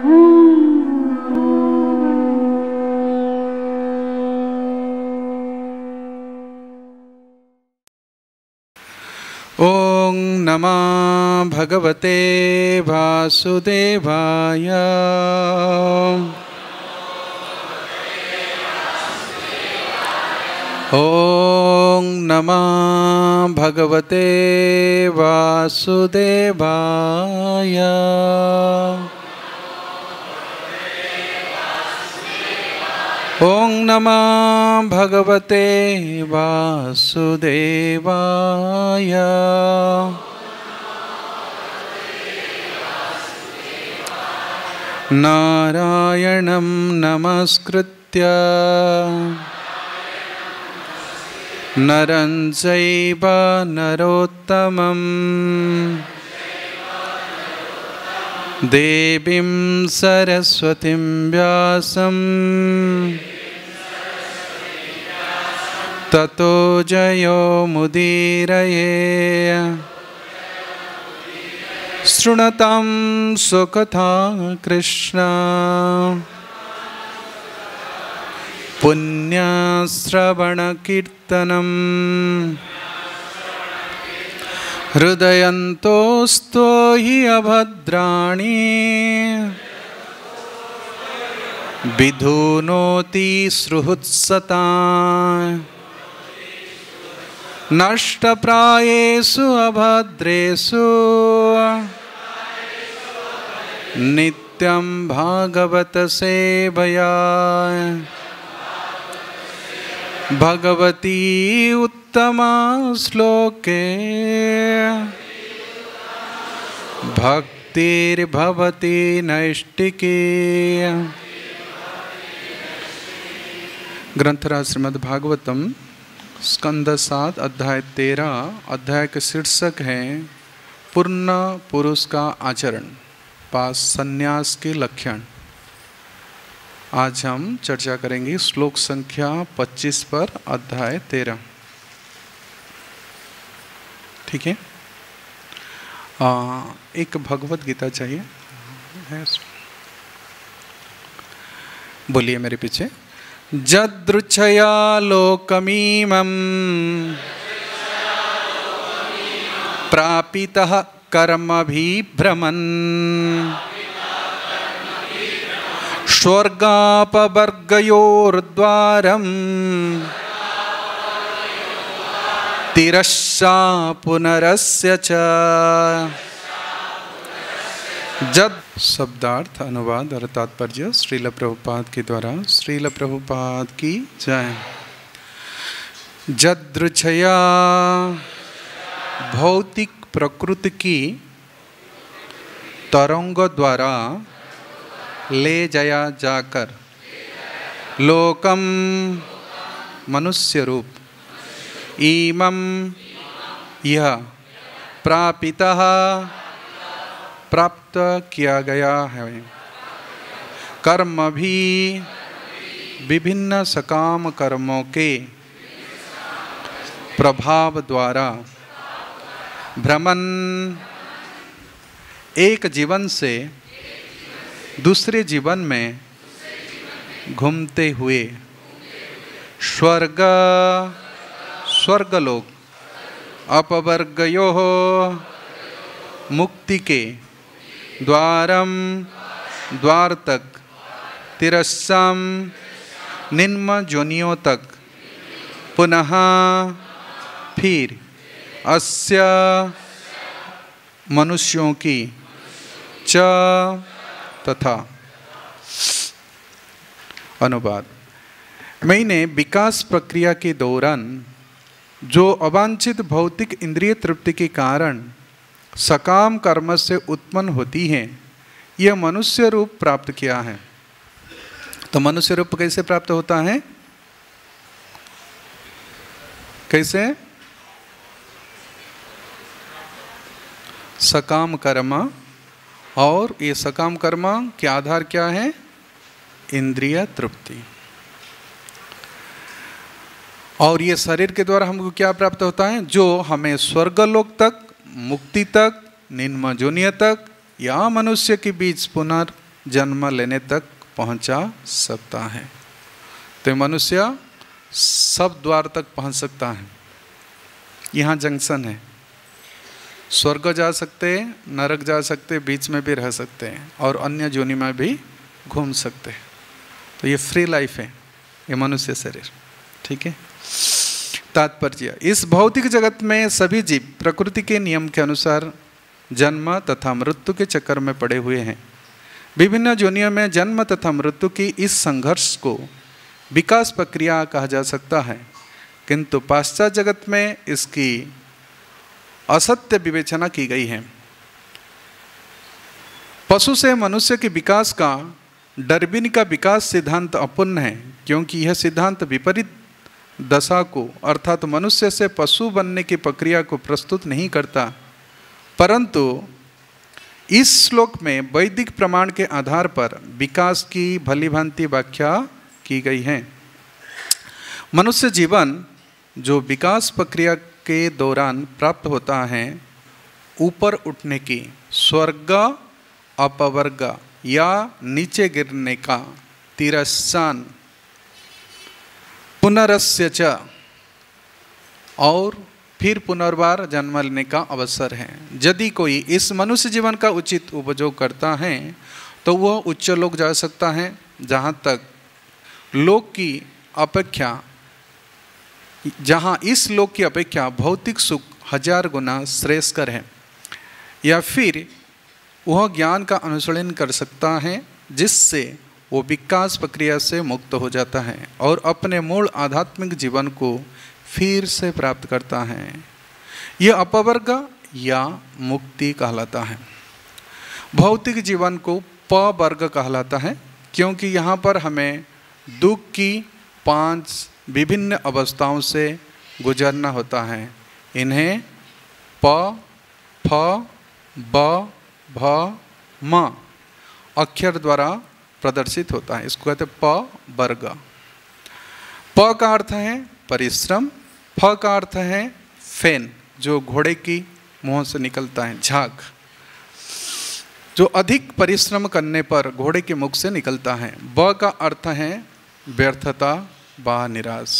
ओं नमः भगवते वासुदेवाय। ओं नमः भगवते वासुदेवाय। ओं नमः भगवते वासुदेवाय। नारायणं नमस्कृत्य नरं चैव नरोत्तमं देवीं सरस्वतीं व्यासं ततो जयो मुदीरये। शृणुतां सुकथा कृष्ण पुण्यश्रवणकीर्तनं हृदयन्तोऽस्तो हि अभद्राणि विधुनोति सुहृत्सता। नष्टप्रायेषु अभद्रेषु नित्यं भागवत सेवया। भगवती उत्तमा श्लोके भक्तिर्भवति नैष्टिकी। ग्रंथराज श्रीमद् भागवतम स्कंद 7 अध्याय 13 अध्याय के शीर्षक है पूर्ण पुरुष का आचरण पास संन्यास के लक्षण। आज हम चर्चा करेंगे श्लोक संख्या 25 पर अध्याय 13। ठीक है। एक भगवत गीता चाहिए है। बोलिए मेरे पीछे। जदृच्छया लोकमीमं प्रापितः कर्मभिभ्रमन् स्वर्गापवर्गयोर्द्वारं तिरस्सा पुनरस्य च। जद शब्दार्थ अनुवाद और तात्पर्य श्रील प्रभुपाद के द्वारा। श्रील प्रभुपाद की जय। जदृच्छया भौतिक प्रकृति की तरंग द्वारा ले जाया जाकर लोकम मनुष्य रूप इमं यह प्रापितः प्राप्त किया गया है कर्म भी विभिन्न सकाम कर्मों के प्रभाव द्वारा भ्रमण एक जीवन से दूसरे जीवन में घूमते हुए स्वर्गलोक अपवर्गयोः मुक्ति के द्वार तक तिरस्साम निम्न जोनियों तक पुनः फिर अस्य मनुष्यों की च तथा। अनुवाद। मैंने विकास प्रक्रिया के दौरान जो अवांछित भौतिक इंद्रिय तृप्ति के कारण सकाम कर्म से उत्पन्न होती हैं, यह मनुष्य रूप प्राप्त किया है। तो मनुष्य रूप कैसे प्राप्त होता है? कैसे? सकाम कर्म। और ये सकाम कर्म के आधार क्या है? इंद्रिय तृप्ति। और ये शरीर के द्वारा हमको क्या प्राप्त होता है? जो हमें स्वर्गलोक तक, मुक्ति तक, निम्न जोनिय तक या मनुष्य के बीच जन्म लेने तक पहुंचा सकता है। तो मनुष्य सब द्वार तक पहुंच सकता है। यहाँ जंक्शन है, स्वर्ग जा सकते हैं, नरक जा सकते हैं, बीच में भी रह सकते हैं और अन्य योनि में भी घूम सकते हैं। तो ये फ्री लाइफ है ये मनुष्य शरीर। ठीक है। तात्पर्य, इस भौतिक जगत में सभी जीव प्रकृति के नियम के अनुसार जन्म तथा मृत्यु के चक्कर में पड़े हुए हैं। विभिन्न योनियों में जन्म तथा मृत्यु की इस संघर्ष को विकास प्रक्रिया कहा जा सकता है, किंतु पाश्चात्य जगत में इसकी असत्य विवेचना की गई है। पशु से मनुष्य के विकास का डार्विन का विकास सिद्धांत अपूर्ण है, क्योंकि यह सिद्धांत विपरीत दशा को अर्थात मनुष्य से पशु बनने की प्रक्रिया को प्रस्तुत नहीं करता, परंतु इस श्लोक में वैदिक प्रमाण के आधार पर विकास की भलीभांति व्याख्या की गई है। मनुष्य जीवन जो विकास प्रक्रिया के दौरान प्राप्त होता है, ऊपर उठने की, स्वर्ग अपवर्ग या नीचे गिरने का, तिरस्सान, पुनरस्य च और फिर पुनर्बार जन्म लेने का अवसर है। यदि कोई इस मनुष्य जीवन का उचित उपयोग करता है तो वह उच्च लोक जा सकता है, जहाँ तक लोक की अपेक्षा, जहाँ इस लोक की अपेक्षा भौतिक सुख 1000 गुना श्रेष्ठकर है। या फिर वह ज्ञान का अनुसरण कर सकता है, जिससे वो विकास प्रक्रिया से मुक्त हो जाता है और अपने मूल आध्यात्मिक जीवन को फिर से प्राप्त करता है। यह अपवर्ग या मुक्ति कहलाता है। भौतिक जीवन को पवर्ग कहलाता है, क्योंकि यहाँ पर हमें दुख की 5 विभिन्न अवस्थाओं से गुजरना होता है। इन्हें प, फ, ब, भ, म अक्षर द्वारा प्रदर्शित होता है। इसको कहते हैं प वर्ग। प का अर्थ है परिश्रम, फ का अर्थ है फेन, जो घोड़े की मुंह से निकलता है, झाग, जो अधिक परिश्रम करने पर घोड़े के मुख से निकलता है। ब का अर्थ है व्यर्थता व निराश,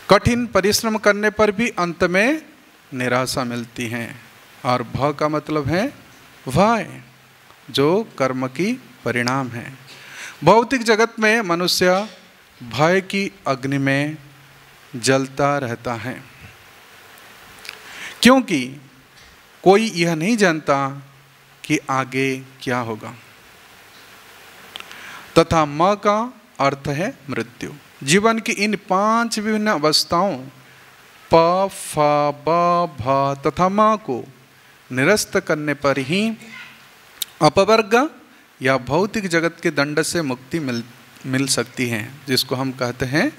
कठिन परिश्रम करने पर भी अंत में निराशा मिलती है। और भ का मतलब है भय, जो कर्म की परिणाम है। भौतिक जगत में मनुष्य भय की अग्नि में जलता रहता है, क्योंकि कोई यह नहीं जानता कि आगे क्या होगा। तथा म का अर्थ है मृत्यु। जीवन की इन 5 विभिन्न अवस्थाओं प, फ, ब, भ तथा म को निरस्त करने पर ही अपवर्ग या भौतिक जगत के दंड से मुक्ति मिल सकती है, जिसको हम कहते हैं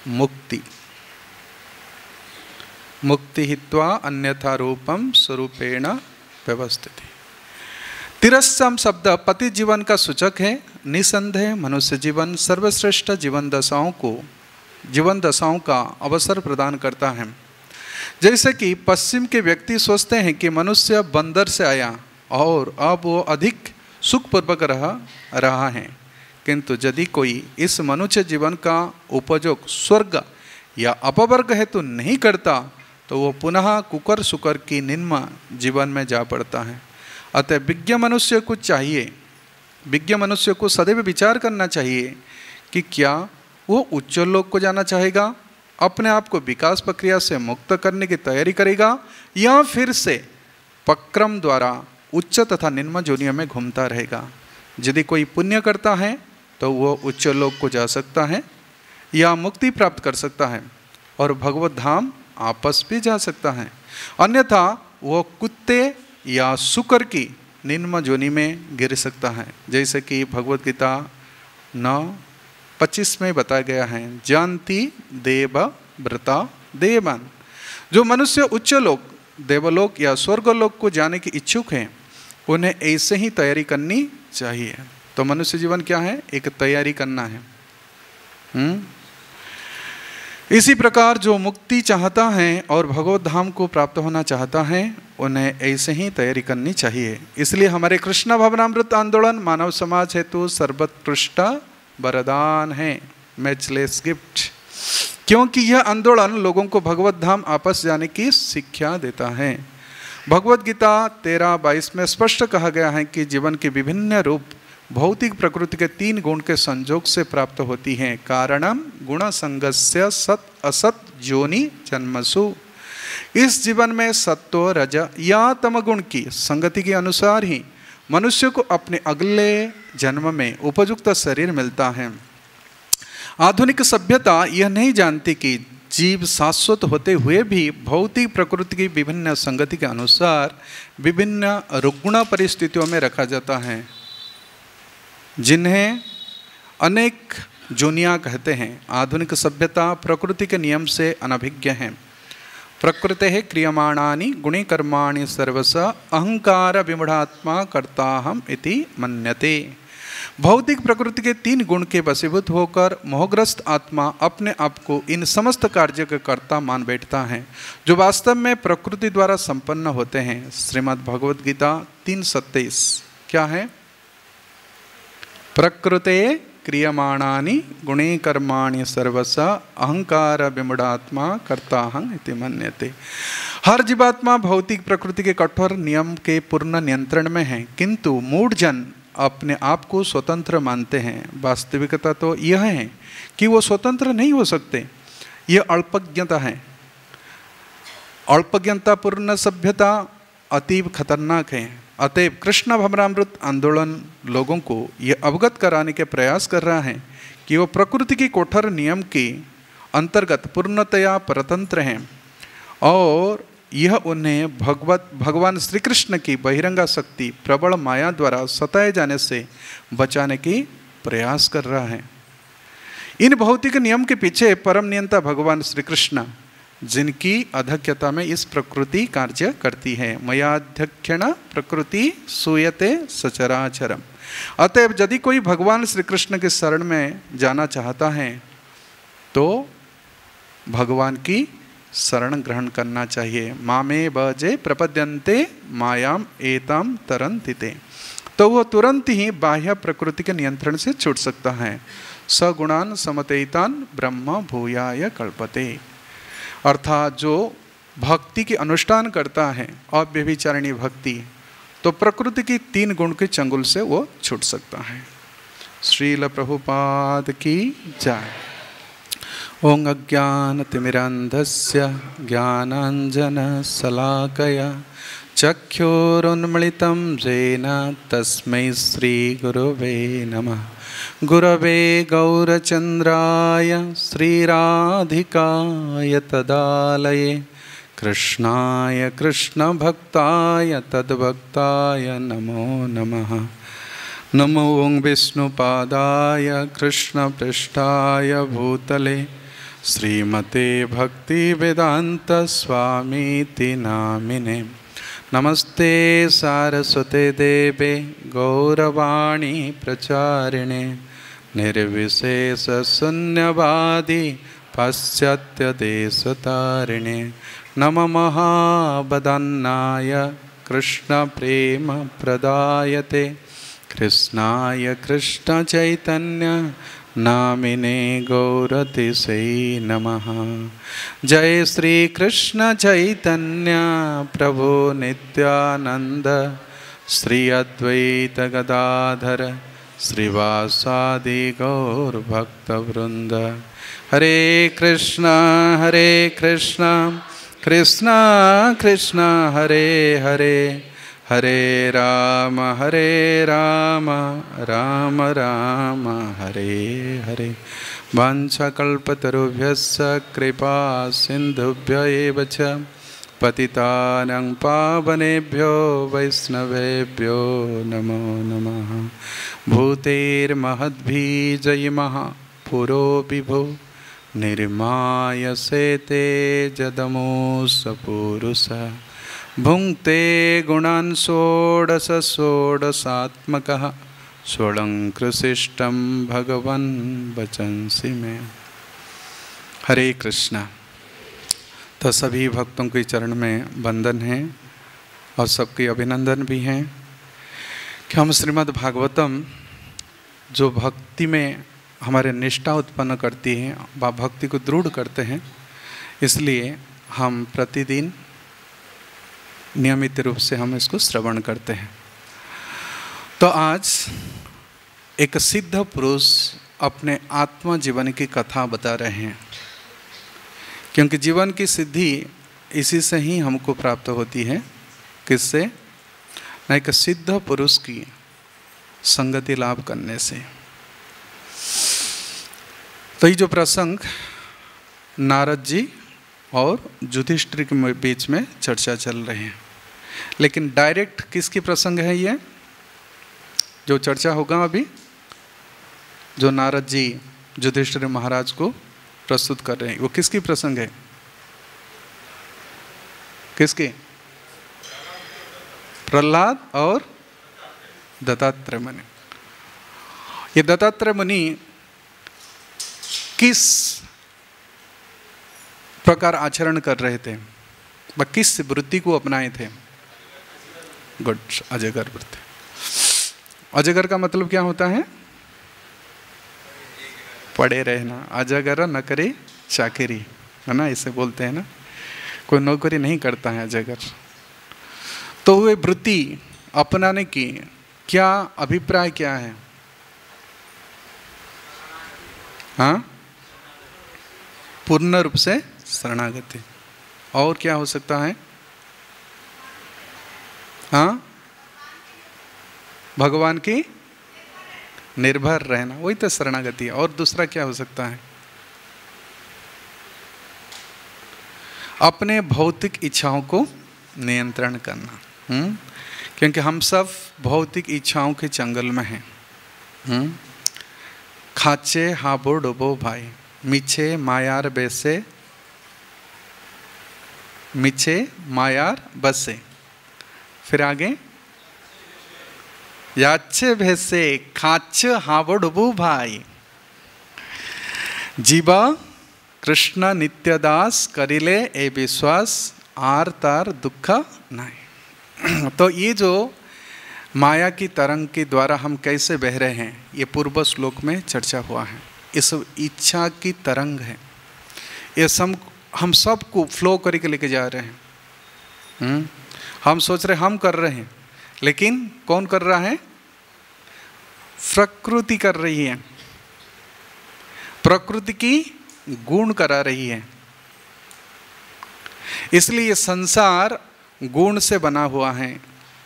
मुक्ति। मुक्ति हित्वा अन्यथा रूपम स्वरूपेण व्यवस्थिति। तिरस्सम शब्द पति जीवन का सूचक है। निसंदेह मनुष्य जीवन सर्वश्रेष्ठ जीवन दशाओं का अवसर प्रदान करता है। जैसे कि पश्चिम के व्यक्ति सोचते हैं कि मनुष्य बंदर से आया और अब वो अधिक सुखपूर्वक रहा है, किंतु यदि कोई इस मनुष्य जीवन का उपयोग स्वर्ग या अपवर्ग हेतु नहीं करता तो वो पुनः कुकर सुकर की निम्न जीवन में जा पड़ता है। अतः विज्ञ मनुष्य को सदैव विचार करना चाहिए कि क्या वो उच्च लोक को जाना चाहेगा, अपने आप को विकास प्रक्रिया से मुक्त करने की तैयारी करेगा, या फिर से पक्रम द्वारा उच्च तथा निम्न योनियों में घूमता रहेगा। यदि कोई पुण्य करता है तो वो उच्च लोक को जा सकता है या मुक्ति प्राप्त कर सकता है और भगवत धाम आपस भी जा सकता है, अन्यथा वो कुत्ते या शुकर की निम्न योनि में गिर सकता है। जैसे कि भगवत गीता 9:25 में बताया गया है, जानती देव व्रता देवान। जो मनुष्य उच्च लोक, देवलोक या स्वर्गलोक को जाने की इच्छुक हैं, उन्हें ऐसे ही तैयारी करनी चाहिए। तो मनुष्य जीवन क्या है? एक तैयारी करना है। इसी प्रकार जो मुक्ति चाहता है और भगवत धाम को प्राप्त होना चाहता है, उन्हें ऐसे ही तैयारी करनी चाहिए। इसलिए हमारे कृष्ण भावनामृत आंदोलन मानव समाज हेतु सर्वोत्कृष्ट वरदान है, मैचलेस गिफ्ट, क्योंकि यह आंदोलन लोगों को भगवत धाम आपस जाने की शिक्षा देता है। भगवत गीता 13:22 में स्पष्ट कहा गया है कि जीवन के विभिन्न रूप भौतिक प्रकृति के 3 गुण के संयोग से प्राप्त होती हैं। कारणम गुण संगस्य सत असत योनि जन्मसु। इस जीवन में सत्व रज या तम गुण की संगति के अनुसार ही मनुष्य को अपने अगले जन्म में उपयुक्त शरीर मिलता है। आधुनिक सभ्यता यह नहीं जानती कि जीव शाश्वत होते हुए भी भौतिक प्रकृति की विभिन्न संगति के अनुसार विभिन्न रुग्ण परिस्थितियों में रखा जाता है, जिन्हें अनेक जोनियाँ कहते हैं। आधुनिक सभ्यता प्रकृति के नियम से अनभिज्ञ है। प्रकृतेः क्रियमाणानि गुणे कर्माणि सर्वश अहंकार विमूढ़ात्मा कर्ताहम इति मन्यते। भौतिक प्रकृति के 3 गुण के वशीभूत होकर मोहग्रस्त आत्मा अपने आप को इन समस्त कार्य के कर्ता मान बैठता है, जो वास्तव में प्रकृति द्वारा संपन्न होते हैं। श्रीमद् भगवद गीता 3:27 क्या है? प्रकृते क्रियमाणानि गुणे कर्माणि सर्वश अहंकार विमूढ़ात्मा कर्ताहं इति मन्यते। हर जीवात्मा भौतिक प्रकृति के कठोर नियम के पूर्ण नियंत्रण में है, किंतु मूढ़ जन अपने आप को स्वतंत्र मानते हैं। वास्तविकता तो यह है कि वो स्वतंत्र नहीं हो सकते। यह अल्पज्ञता है। अल्पज्ञतापूर्ण सभ्यता अतीव खतरनाक है। अतएव कृष्ण भावनामृत आंदोलन लोगों को यह अवगत कराने के प्रयास कर रहा है कि वो प्रकृति की कठोर नियम के अंतर्गत पूर्णतया परतंत्र हैं और यह उन्हें भगवान श्री कृष्ण की बहिरंगा शक्ति प्रबल माया द्वारा सताए जाने से बचाने की प्रयास कर रहा है। इन भौतिक नियम के पीछे परम नियंता भगवान श्री कृष्ण, जिनकी अध्यक्षता में इस प्रकृति कार्य करती है। मयाध्यक्षेण प्रकृति सूयते सचराचरम। अतएव यदि कोई भगवान श्री कृष्ण के शरण में जाना चाहता है तो भगवान की शरण ग्रहण करना चाहिए। मामे भजे प्रपद्यन्ते मायाम एताम तरन्तिते। तो वह तुरंत ही बाह्य प्रकृति के नियंत्रण से छूट सकता है। सगुणान समतेतान ब्रह्म भूयाय कल्पते। अर्थात जो भक्ति की अनुष्ठान करता है अव्यभिचारिणी भक्ति, तो प्रकृति की 3 गुण के चंगुल से वो छूट सकता है। श्रील प्रभुपाद की जय। ओं अज्ञानतिमिरान्धस्य ज्ञानाञ्जनशलाकया चक्षुरुन्मिलितं येन तस्मै श्रीगुरवे नमः। गुरवे गौरचन्द्राय श्रीराधिकाय तदालये कृष्णाय कृष्णभक्ताय तद्भक्ताय नमो नमः। नमो ओं विष्णुपादाय कृष्णपृष्ठाय भूतले श्रीमते भक्तिवेदांत स्वामीति नामिने। नमस्ते सारस्वते देवे गौरवाणी प्रचारिणे निर्विशेष शून्यवादी पाश्चात्यदेशतारिणे। नमः महावदन्नाय कृष्ण प्रेम प्रदायते कृष्णाय कृष्ण चैतन्य नामिने गौरतिसे नमः। जय श्री कृष्ण चैतन्य प्रभु नित्यानंद श्री अद्वैत गदाधर श्रीवासादि गौर भक्त वृंद। हरे कृष्ण कृष्ण कृष्ण हरे हरे, हरे राम राम राम हरे हरे। वाञ्छाकल्पतरुभ्यश्च कृपा सिन्धुभ्य एव च पतितानां पावनेभ्यो वैष्णवेभ्यो नमो नमः। भूतेर्महद्भिर्जयिमः पुरो विभो निर्मायसे ते जदमोऽस पुरुषः। भुङ्क्ते गुणान् षोडश षोडशात्मकः षोडङ्कृशिष्टं भगवन् वचंसि मे। हरे कृष्णा। तो सभी भक्तों के चरण में वंदन है। और सबके अभिनंदन भी हैं कि हम श्रीमद् भागवतम जो भक्ति में हमारे निष्ठा उत्पन्न करती है व भक्ति को दृढ़ करते हैं, इसलिए हम प्रतिदिन नियमित रूप से हम इसको श्रवण करते हैं। तो आज एक सिद्ध पुरुष अपने आत्मा जीवन की कथा बता रहे हैं, क्योंकि जीवन की सिद्धि इसी से ही हमको प्राप्त होती है। किससे? न एक सिद्ध पुरुष की संगति लाभ करने से। तो ये जो प्रसंग नारद जी और युधिष्ठिर के बीच में चर्चा चल रही है, लेकिन डायरेक्ट किसकी प्रसंग है ये जो चर्चा होगा अभी, जो नारद जी युधिष्ठिर महाराज को प्रस्तुत कर रहे हैं, वो किसकी प्रसंग है? किसकी? प्रहलाद और दत्तात्रेय मुनि। ये दत्तात्रेय मुनि किस प्रकार आचरण कर रहे थे, व किस वृत्ति को अपनाए थे? गुड, अजगर वृत्ति। अजगर का मतलब क्या होता है? पड़े रहना। अजगर न करे चाकरी, है ना, इसे बोलते हैं ना, कोई नौकरी नहीं करता है अजगर। तो वे वृत्ति अपनाने की क्या अभिप्राय क्या है? हाँ, पूर्ण रूप से शरणागति। और क्या हो सकता है? हाँ, भगवान की निर्भर रहना, वही तो शरणागति है। और दूसरा क्या हो सकता है? अपने भौतिक इच्छाओं को नियंत्रण करना। क्योंकि हम सब भौतिक इच्छाओं के चंगल में हैं। खाचे हाबो डुबो भाई, मिछे मायार बेसे, मिछे मायार बसे। फिर आगे, याचे भेसे खाच हाबो डुबो भाई, जीवा कृष्ण नित्यदास करिले ए विश्वास, आर तार दुख नहीं। तो ये जो माया की तरंग के द्वारा हम कैसे बह रहे हैं, ये पूर्व श्लोक में चर्चा हुआ है। इस इच्छा की तरंग है, ये हम सबको फ्लो करके लेके जा रहे हैं। हम सोच रहे हम कर रहे हैं, लेकिन कौन कर रहा है? प्रकृति कर रही है। प्रकृति की गुण करा रही है। इसलिए ये संसार गुण से बना हुआ है।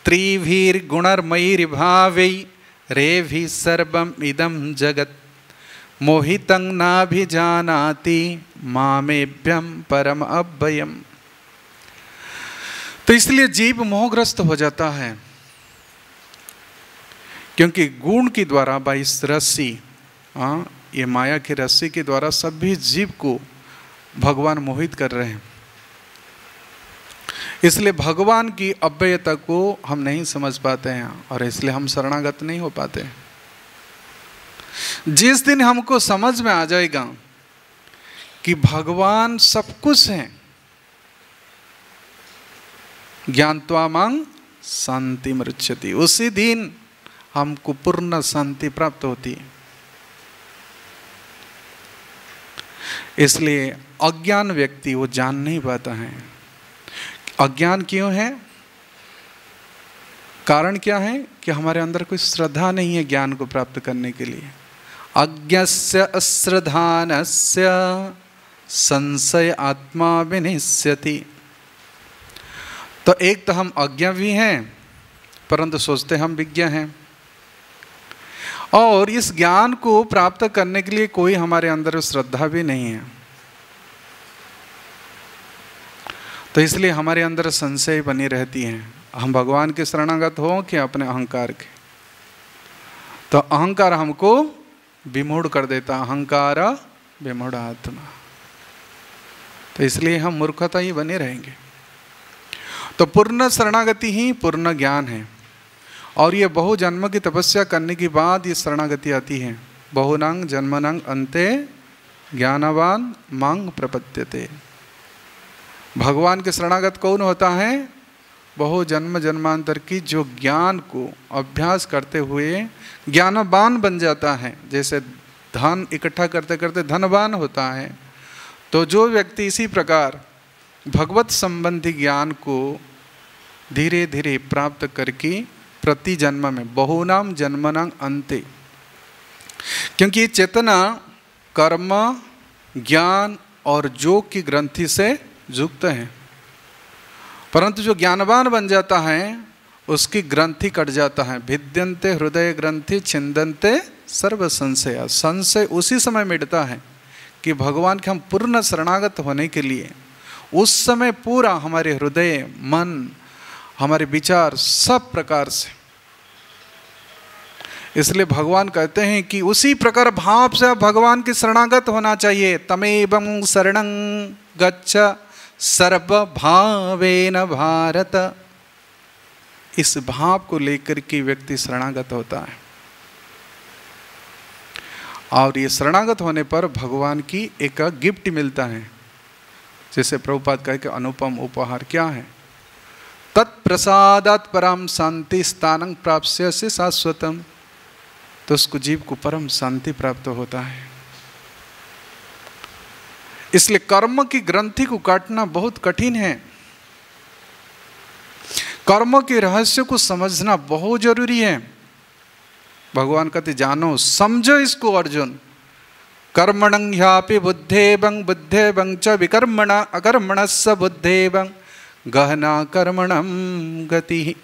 त्रिभीर गुणर्मयी भावै रेभि सर्वम इदम जगत, मोहितं नाभिजानाति मामेभ्यम परम अव्ययम्। तो इसलिए जीव मोहग्रस्त हो जाता है, क्योंकि गुण के द्वारा बाई इस रस्सी, ये माया की रस्सी के द्वारा सभी जीव को भगवान मोहित कर रहे हैं। इसलिए भगवान की अव्ययता को हम नहीं समझ पाते हैं, और इसलिए हम शरणागत नहीं हो पाते। जिस दिन हमको समझ में आ जाएगा कि भगवान सब कुछ है, ज्ञात्वा मां शांति मृच्छति, उसी दिन हमको पूर्ण शांति प्राप्त होती है। इसलिए अज्ञान व्यक्ति वो जान नहीं पाता है। अज्ञान क्यों है? कारण क्या है? कि हमारे अंदर कोई श्रद्धा नहीं है ज्ञान को प्राप्त करने के लिए। अज्ञस्य अश्रद्धानस्य संशय आत्मा विनिश्यति। तो एक तो हम अज्ञ भी हैं, परंतु सोचते हम विज्ञ हैं, और इस ज्ञान को प्राप्त करने के लिए कोई हमारे अंदर श्रद्धा भी नहीं है। तो इसलिए हमारे अंदर संशय बनी रहती है। हम भगवान के शरणागत हो कि अपने अहंकार के। तो अहंकार हमको विमूढ़ कर देता, अहंकार विमूढ़ आत्मा। तो इसलिए हम मूर्खता ही बने रहेंगे। तो पूर्ण शरणागति ही पूर्ण ज्ञान है, और ये बहु जन्म की तपस्या करने के बाद ये शरणागति आती है। बहुनंग जन्मनंग अन्ते ज्ञानवान मांग प्रपद्यते। भगवान के शरणागत कौन होता है? बहु जन्म जन्मांतर की जो ज्ञान को अभ्यास करते हुए ज्ञानवान बन जाता है, जैसे धन इकट्ठा करते करते धनवान होता है, तो जो व्यक्ति इसी प्रकार भगवत संबंधी ज्ञान को धीरे धीरे प्राप्त करके प्रति जन्म में बहुनाम जन्मनां अन्ते, क्योंकि ये चेतना कर्म ज्ञान और योग की ग्रंथि से युक्त है, परंतु जो ज्ञानवान बन जाता है उसकी ग्रंथि कट जाता है। भिद्यन्ते हृदय ग्रंथि छिन्दन्ते सर्व संशय, संशय उसी समय मिटता है कि भगवान के हम पूर्ण शरणागत होने के लिए उस समय पूरा हमारे हृदय मन हमारे विचार सब प्रकार से, इसलिए भगवान कहते हैं कि उसी प्रकार भाव से भगवान की शरणागत होना चाहिए। तमेवं शरणं गच्छ सर्वभावेन भारत, इस भाव को लेकर के व्यक्ति शरणागत होता है, और ये शरणागत होने पर भगवान की एक गिफ्ट मिलता है, जैसे प्रभुपाद कहे कि अनुपम उपहार क्या है, तत्प्रसादात् परम शांति स्थानं प्राप्स्यसि शाश्वतम, तो उसको जीव को परम शांति प्राप्त होता है। इसलिए कर्म की ग्रंथि को काटना बहुत कठिन है, कर्म के रहस्य को समझना बहुत जरूरी है। भगवान कहते जानो समझो इसको अर्जुन, कर्मणं ह्यापि बुद्धेवं बुद्धेवं च विकर्मणा अकर्मणस्य बुद्धेवं गहना कर्मणं गति।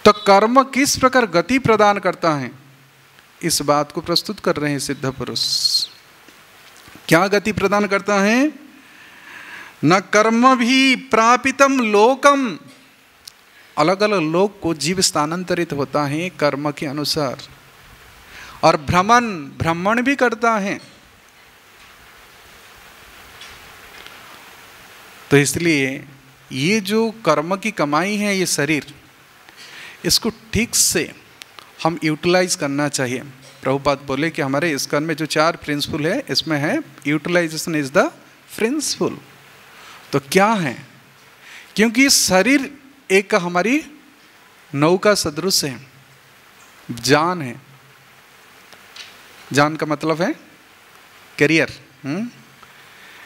तो कर्म किस प्रकार गति प्रदान करता है, इस बात को प्रस्तुत कर रहे हैं सिद्ध पुरुष। क्या गति प्रदान करता है? न कर्म भी प्रापितम लोकम, अलग अलग लोक को जीव स्थानांतरित होता है कर्म के अनुसार, और भ्रमण भी करता है। तो इसलिए ये जो कर्म की कमाई है, ये शरीर, इसको ठीक से हम यूटिलाइज करना चाहिए। प्रभुपाद बोले कि हमारे इस्कॉन में जो 4 प्रिंसिपल है, इसमें है यूटिलाइजेशन इज द प्रिंसिपल। तो क्या है? क्योंकि शरीर एक हमारी नौका सदृश है, जान है। जान का मतलब है करियर।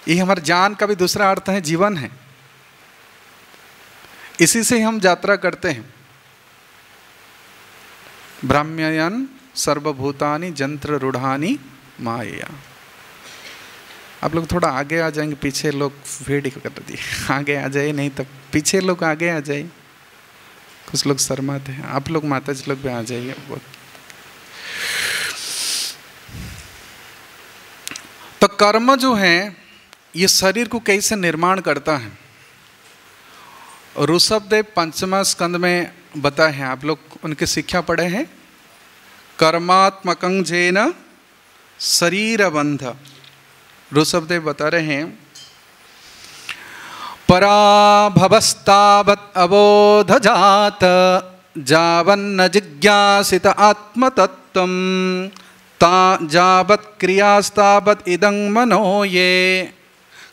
ये हमारे जान का भी दूसरा अर्थ है जीवन है। इसी से हम यात्रा करते हैं। ब्राह्मयन सर्वभूतानि जंत्र रूढ़ानि माया। आप लोग थोड़ा आगे आ जाएंगे, पीछे लोग भीड़ कर दिए, आगे आ जाए, नहीं तो पीछे लोग आगे आ जाए। कुछ लोग शर्माते हैं, आप लोग माता जी लोग भी आ जाइए। तो कर्म जो है ये शरीर को कैसे निर्माण करता है, ऋषभदेव 5वां स्कंद में बताए हैं। आप लोग उनकी शिक्षा पढ़े हैं। कर्मात्मकं जेन शरीर बंध, ऋषभदेव बता रहे हैं, पराभवस्तावत् अबोध जात जावन्न जिज्ञासित आत्मतत्त्वं ता जावत् क्रियास्तावत् इदं मनो ये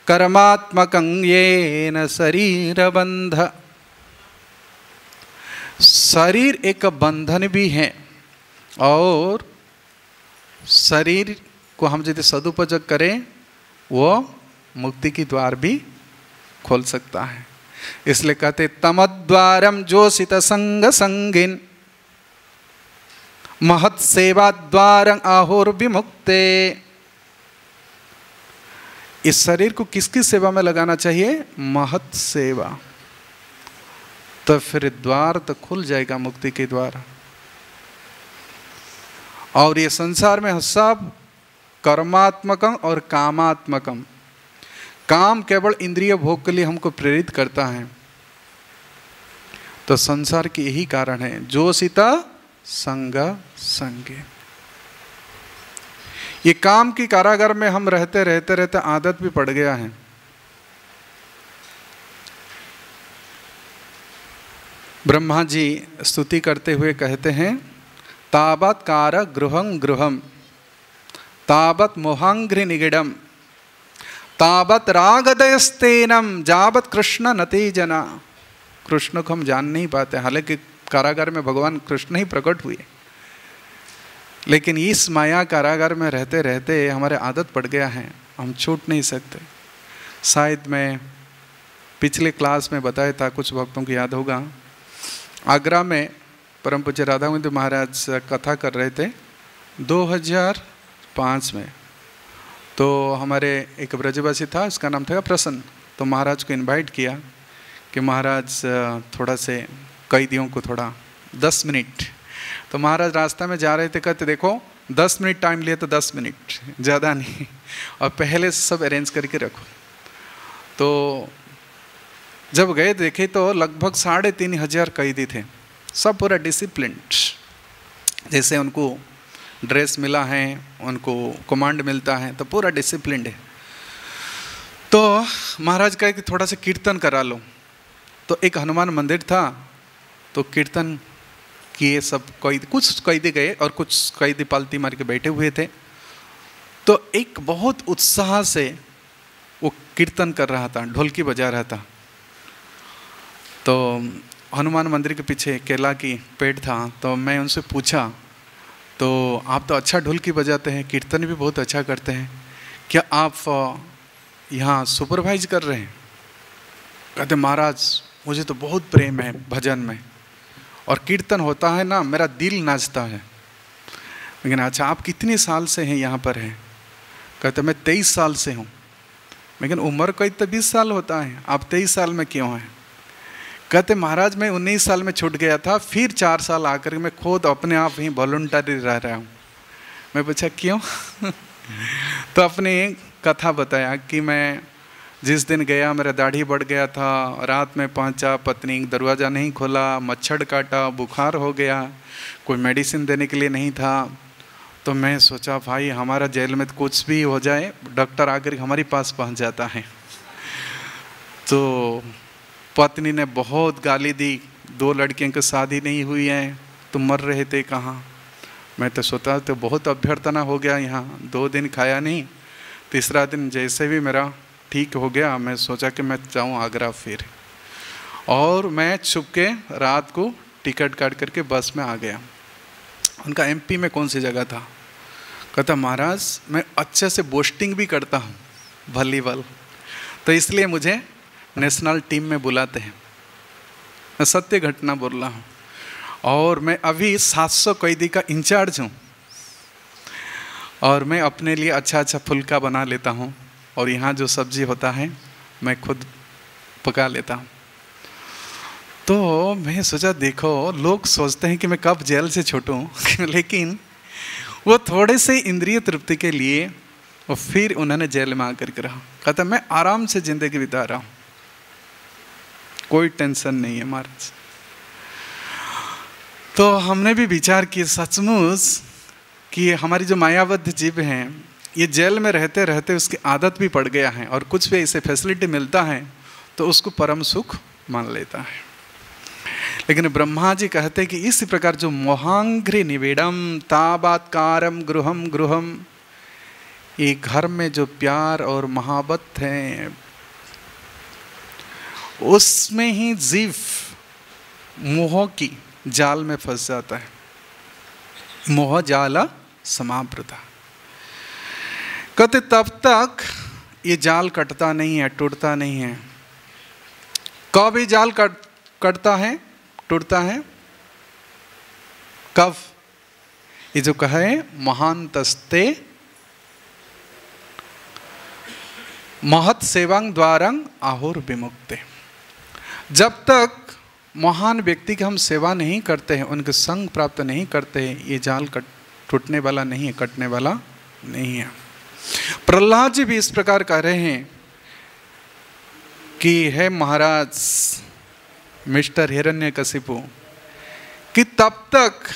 कर्मात्मकं येन शरीर बंध। शरीर एक बंधन भी है, और शरीर को हम यदि सदुपयोग करें वो मुक्ति की द्वार भी खोल सकता है। इसलिए कहते तमद्वारम जोषित संग संगिन महत् सेवा द्वारं आहुर्विमुक्ते। इस शरीर को किसकी सेवा में लगाना चाहिए? महत् सेवा। तो फिर द्वार तो खुल जाएगा मुक्ति के द्वार। और ये संसार में सब कर्मात्मकम और कामात्मकम, काम केवल इंद्रिय भोग के लिए हमको प्रेरित करता है। तो संसार की यही कारण है, जोषिता संग संगे। ये काम की कारागार में हम रहते रहते रहते आदत भी पड़ गया है। ब्रह्मा जी स्तुति करते हुए कहते हैं, तावत् कार गृहं गृहं तावत् मोहांघ्रि निगिडम तावत् रागदयस्तेनम जावत् कृष्ण नते जना। कृष्ण को हम जान नहीं पाते, हालांकि कारागार में भगवान कृष्ण ही प्रकट हुए, लेकिन इस माया कारागार में रहते रहते हमारे आदत पड़ गया है, हम छूट नहीं सकते। शायद मैं पिछले क्लास में बताया था, कुछ भक्तों को याद होगा, आगरा में परम पूज्य राधा गोविंद महाराज कथा कर रहे थे 2005 में। तो हमारे एक ब्रजवासी था, उसका नाम था प्रसन्न, तो महाराज को इनवाइट किया कि महाराज थोड़ा से कैदियों को थोड़ा 10 मिनट। तो महाराज रास्ता में जा रहे थे, कहते देखो 10 मिनट टाइम लिए तो 10 मिनट, ज़्यादा नहीं, और पहले से सब अरेंज करके रखो। तो जब गए देखे तो लगभग 3500 कैदी थे, सब पूरा डिसिप्लिन्ड, जैसे उनको ड्रेस मिला है, उनको कमांड मिलता है, तो पूरा डिसिप्लिन्ड है। तो महाराज कहे कि थोड़ा सा कीर्तन करा लो। तो एक हनुमान मंदिर था, तो कीर्तन किए सब कैदी, कुछ कैदी गए और कुछ कैदी पालती मार के बैठे हुए थे। तो एक बहुत उत्साह से वो कीर्तन कर रहा था, ढोलकी बजा रहा था। तो हनुमान मंदिर के पीछे केला की पेड़ था, तो मैं उनसे पूछा, तो आप तो अच्छा ढोलकी बजाते हैं, कीर्तन भी बहुत अच्छा करते हैं, क्या आप यहाँ सुपरवाइज कर रहे हैं? कहते महाराज मुझे तो बहुत प्रेम है भजन में, और कीर्तन होता है ना मेरा दिल नाचता है। लेकिन अच्छा आप कितने साल से हैं यहाँ पर हैं? कहते मैं 23 साल से हूँ। लेकिन उम्र कोई तो 20 साल होता है, आप 23 साल में क्यों हैं? कहते महाराज मैं 19 साल में छूट गया था, फिर 4 साल आकर मैं खुद अपने आप ही वॉलंटरी रह रहा हूँ। मैं पूछा क्यों? तो अपनी कथा बताया कि मैं जिस दिन गया मेरा दाढ़ी बढ़ गया था, रात में पहुँचा, पत्नी दरवाज़ा नहीं खोला, मच्छर काटा, बुखार हो गया, कोई मेडिसिन देने के लिए नहीं था। तो मैं सोचा भाई हमारा जेल में तो कुछ भी हो जाए, डॉक्टर आकर हमारे पास पहुँच जाता है। तो पत्नी ने बहुत गाली दी, 2 लड़कियों की शादी नहीं हुई है, तुम मर रहे थे कहाँ? मैं तो सोचा तो बहुत अभ्यर्थना हो गया यहाँ, 2 दिन खाया नहीं, तीसरा दिन जैसे भी मेरा ठीक हो गया, मैं सोचा कि मैं जाऊँ आगरा फिर, और मैं छुप के रात को टिकट काट करके बस में आ गया। उनका MP में कौन सी जगह था? कहता महाराज मैं अच्छे से बोस्टिंग भी करता हूँ वॉलीबॉल, तो इसलिए मुझे नेशनल टीम में बुलाते हैं। मैं सत्य घटना बोल रहा हूँ, और मैं अभी 700 कैदी का इंचार्ज हूँ, और मैं अपने लिए अच्छा अच्छा फुल्का बना लेता हूँ, और यहाँ जो सब्जी होता है मैं खुद पका लेता हूँ। तो मैं सोचा देखो लोग सोचते हैं कि मैं कब जेल से छूटूं, लेकिन वो थोड़े से इंद्रिय तृप्ति के लिए वो फिर उन्होंने जेल में आकर के रहा। कहता मैं आराम से ज़िंदगी बिता रहा हूँ, कोई टेंशन नहीं है महाराज। तो हमने भी विचार किया सचमुच कि हमारी जो मायाबद्ध जीव हैं, ये जेल में रहते रहते उसकी आदत भी पड़ गया है, और कुछ भी ऐसे फैसिलिटी मिलता है तो उसको परम सुख मान लेता है। लेकिन ब्रह्मा जी कहते हैं कि इस प्रकार जो मोहांग्रि निवेदम ताबात्कारम गृहम गृहम, ये घर में जो प्यार और मोहब्बत है उसमें ही जीव मोह की जाल में फंस जाता है। मोह जाला समावृता। कहते तब तक ये जाल कटता नहीं है, टूटता नहीं है। कब ये जाल कटता है, टूटता है? कब? ये जो कहे महान तस्ते महत सेवांग द्वारंग आहुर विमुक्ते। जब तक महान व्यक्ति की हम सेवा नहीं करते हैं, उनके संग प्राप्त नहीं करते हैं, ये जाल टूटने वाला नहीं है, कटने वाला नहीं है। प्रहलाद जी भी इस प्रकार कह रहे हैं कि हे महाराज मिस्टर हिरण्यकशिपु, कि तब तक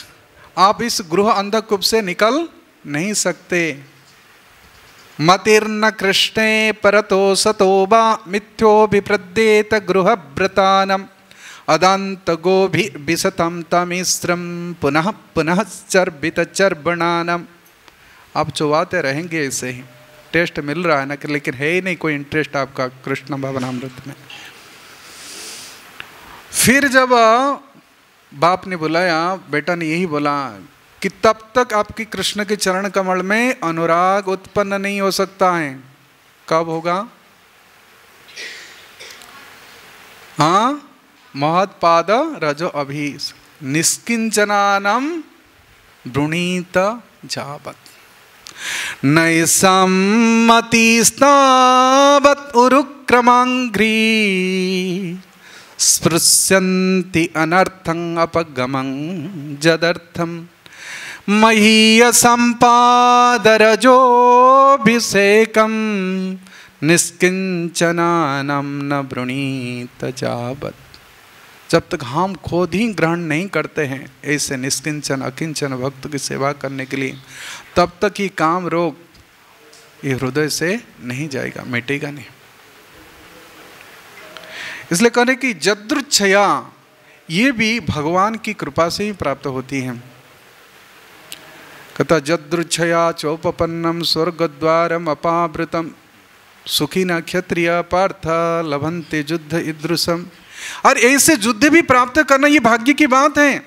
आप इस गृह अंधकूप से निकल नहीं सकते। मतिर्न कृष्णे परतो सतोबा मिथ्यो विप्रद्येत गृहव्रतानम अदांत गोभि विशतम तमिश्रम पुनः पुनः चर्बित चर्बणानम। आप चुवाते रहेंगे ऐसे ही, टेस्ट मिल रहा है ना, लेकिन है ही नहीं कोई इंटरेस्ट आपका कृष्ण भावनामृत में। फिर जब बाप ने बुलाया, बेटा ने यही बोला कि तब तक आपकी कृष्ण के चरण कमल में अनुराग उत्पन्न नहीं हो सकता है। कब होगा? हाँ, महत्पाद रजो अभी निष्किंचनानम वृणीत जावत नैसम्मतिस्तावत् उरुक्रमांघ्री स्पृश्यन्ति अनर्थं अपगमं जदर्थं महीयसम्पादरजोऽभिषेकं निष्किंचनानं न वृणीत जावत्। जब तक हम खुद ही ग्रहण नहीं करते हैं ऐसे निष्किंचन अकिंचन भक्त की सेवा करने के लिए, तब तक ये काम रोग ये हृदय से नहीं जाएगा, मिटेगा नहीं। इसलिए कहने की जदृच्छया ये भी भगवान की कृपा से ही प्राप्त होती है। कहता जदृच्छया चौपन्नम स्वर्गद्वारम अपावृतम सुखी न क्षत्रिय पार्थ लभन्ते युद्ध ईदृशम। और ऐसे युद्ध भी प्राप्त करना ये भाग्य की बात है।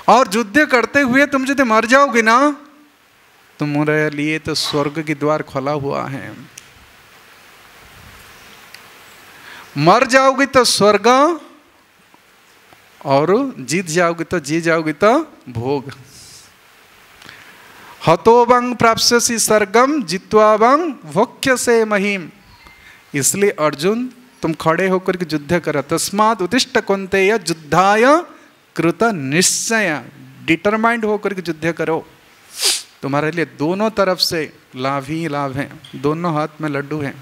और युद्ध करते हुए तुम यदि मर जाओगे ना, तुम्हारे लिए तो स्वर्ग की द्वार खुला हुआ है। मर जाओगे तो स्वर्ग, और जीत जाओगे तो भोग। हतोबंग प्राप्स्यसि स्वर्गम जित्वाबंग भोक्ष्यसे महीम। इसलिए अर्जुन तुम खड़े होकर के युद्ध करो। तस्मात् उत्तिष्ठ कौन्तेय युद्धाय कृत निश्चय। डिटरमाइंड होकर के युद्ध करो। तुम्हारे लिए दोनों तरफ से लाभ ही लाभ है, दोनों हाथ में लड्डू हैं।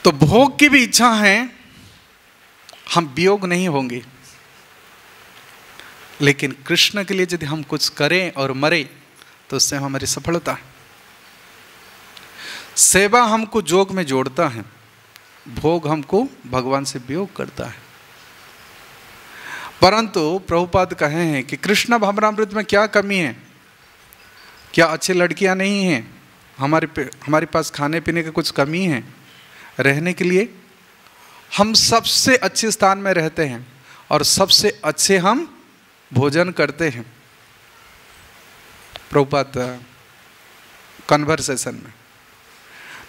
तो भोग की भी इच्छा है, हम वियोग नहीं होंगे, लेकिन कृष्ण के लिए यदि हम कुछ करें और मरे तो उससे हमारी सफलता है। सेवा हमको जोग में जोड़ता है, भोग हमको भगवान से वियोग करता है। परंतु प्रभुपाद कहे हैं कि कृष्ण भावनामृत में क्या कमी है? क्या अच्छी लड़कियां नहीं हैं? हमारे पास खाने पीने की कुछ कमी है? रहने के लिए हम सबसे अच्छे स्थान में रहते हैं और सबसे अच्छे हम भोजन करते हैं। प्रभुपाद कन्वर्सेशन में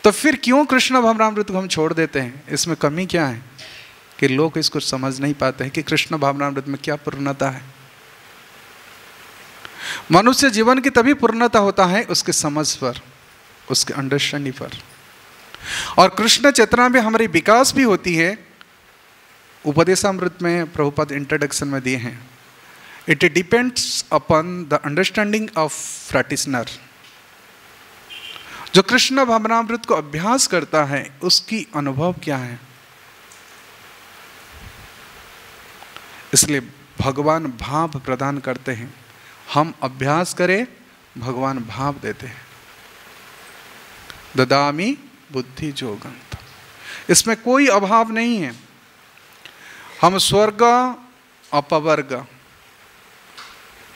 तो फिर क्यों कृष्ण भावनामृत को हम छोड़ देते हैं? इसमें कमी क्या है कि लोग इसको समझ नहीं पाते हैं कि कृष्ण भावनामृत में क्या पूर्णता है। मनुष्य जीवन की तभी पूर्णता होता है उसके समझ पर, उसके अंडरस्टैंडिंग पर। और कृष्ण चेतना में हमारी विकास भी होती है। उपदेशामृत में प्रभुपाद इंट्रोडक्शन में दिए हैं, it depends upon the understanding of practitioner. जो कृष्ण भावनामृत को अभ्यास करता है उसकी अनुभव क्या है। इसलिए भगवान भाव प्रदान करते हैं, हम अभ्यास करें, भगवान भाव देते हैं। ददामि बुद्धि जोगं। इसमें कोई अभाव नहीं है। हम स्वर्ग अपवर्ग,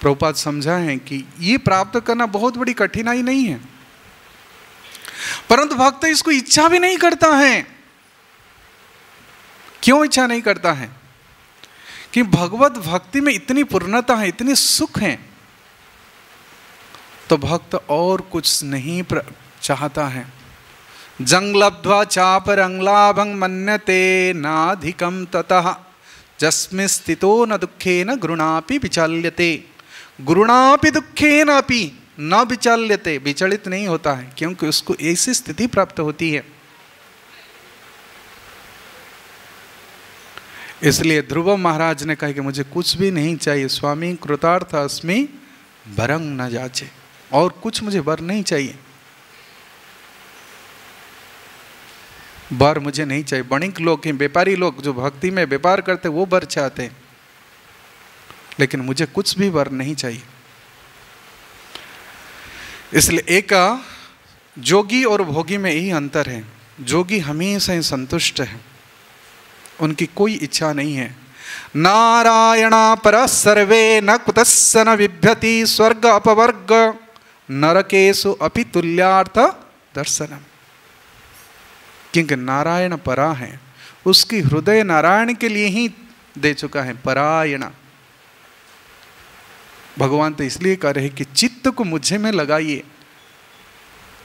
प्रभुपाद समझा है कि ये प्राप्त करना बहुत बड़ी कठिनाई नहीं है, परंतु भक्त इसको इच्छा भी नहीं करता है। क्यों इच्छा नहीं करता है? कि भगवत भक्ति में इतनी पूर्णता है, इतनी सुख है, तो भक्त और कुछ नहीं चाहता है। जंग लब्ध्वा चापरंगलाभं मन्यते नाधिकं ततः जस्मिन् स्थितो न दुःखेन गुरुणापि विचाल्यते। गुरुणापि दुःखेन अपि न विचाल्यते, विचलित नहीं होता है, क्योंकि उसको ऐसी स्थिति प्राप्त होती है। इसलिए ध्रुव महाराज ने कहा कि मुझे कुछ भी नहीं चाहिए, स्वामी कृतार्थ अस्मि वरं न जाचे। और कुछ मुझे वर नहीं चाहिए, वर मुझे नहीं चाहिए। वणिक लोग हैं, व्यापारी लोग जो भक्ति में व्यापार करते वो वर चाहते हैं, लेकिन मुझे कुछ भी वर नहीं चाहिए। इसलिए एक जोगी और भोगी में यही अंतर है। जोगी हमेशा ही संतुष्ट है, उनकी कोई इच्छा नहीं है। नारायणा पर सर्वे न कुतस्य न बिभ्यति स्वर्ग अपवर्ग नरकेषु अपि तुल्यार्थ दर्शनम। क्योंकि नारायण परा है, उसकी हृदय नारायण के लिए ही दे चुका है, परायण। भगवान तो इसलिए कह रहे कि चित्त को मुझे में लगाइए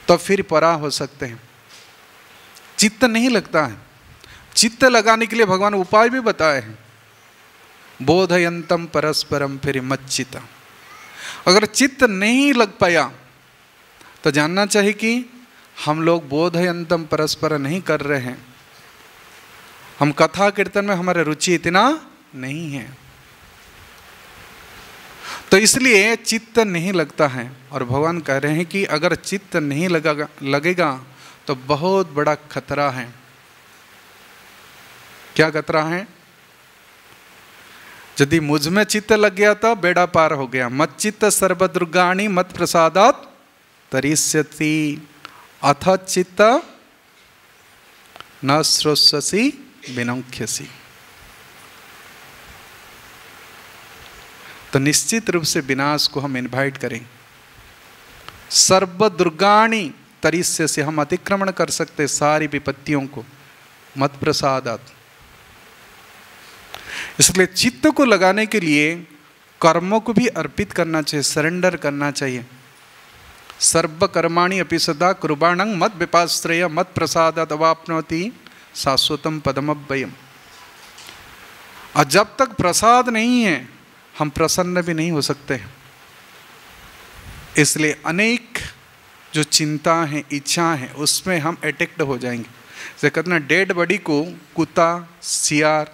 तो फिर परा हो सकते हैं। चित्त नहीं लगता है, चित्त लगाने के लिए भगवान उपाय भी बताए हैं, बोधयंतम परस्परम फिर मच्चित। अगर चित्त नहीं लग पाया तो जानना चाहिए कि हम लोग बोधयंतम परस्पर नहीं कर रहे हैं, हम कथा कीर्तन में हमारा रुचि इतना नहीं है, तो इसलिए चित्त नहीं लगता है। और भगवान कह रहे हैं कि अगर चित्त नहीं लगेगा तो बहुत बड़ा खतरा है। क्या खतरा है? यदि मुझ में चित्त लग गया तो बेड़ा पार हो गया। मत चित्त सर्वदुर्गाणी मत प्रसादात तरिष्यति अथ चित्त न श्रोष्यसि विनंख्यसि। तो निश्चित रूप से विनाश को हम इनवाइट करें। सर्वदुर्गाणी तरिष्य से हम अतिक्रमण कर सकते सारी विपत्तियों को, मत प्रसादात। इसलिए चित्त को लगाने के लिए कर्मों को भी अर्पित करना चाहिए, सरेंडर करना चाहिए। सर्व कर्माणि अपि सदा कुर्बाणं मत विपाश्रय मत प्रसादात अवाप्नोति शाश्वतम पदमव्ययम्। और जब तक प्रसाद नहीं है हम प्रसन्न भी नहीं हो सकते। इसलिए अनेक जो चिंता है, इच्छा है, उसमें हम अटैक्ड हो जाएंगे। जैसे कहते हैं डेड बॉडी को कुत्ता, सियार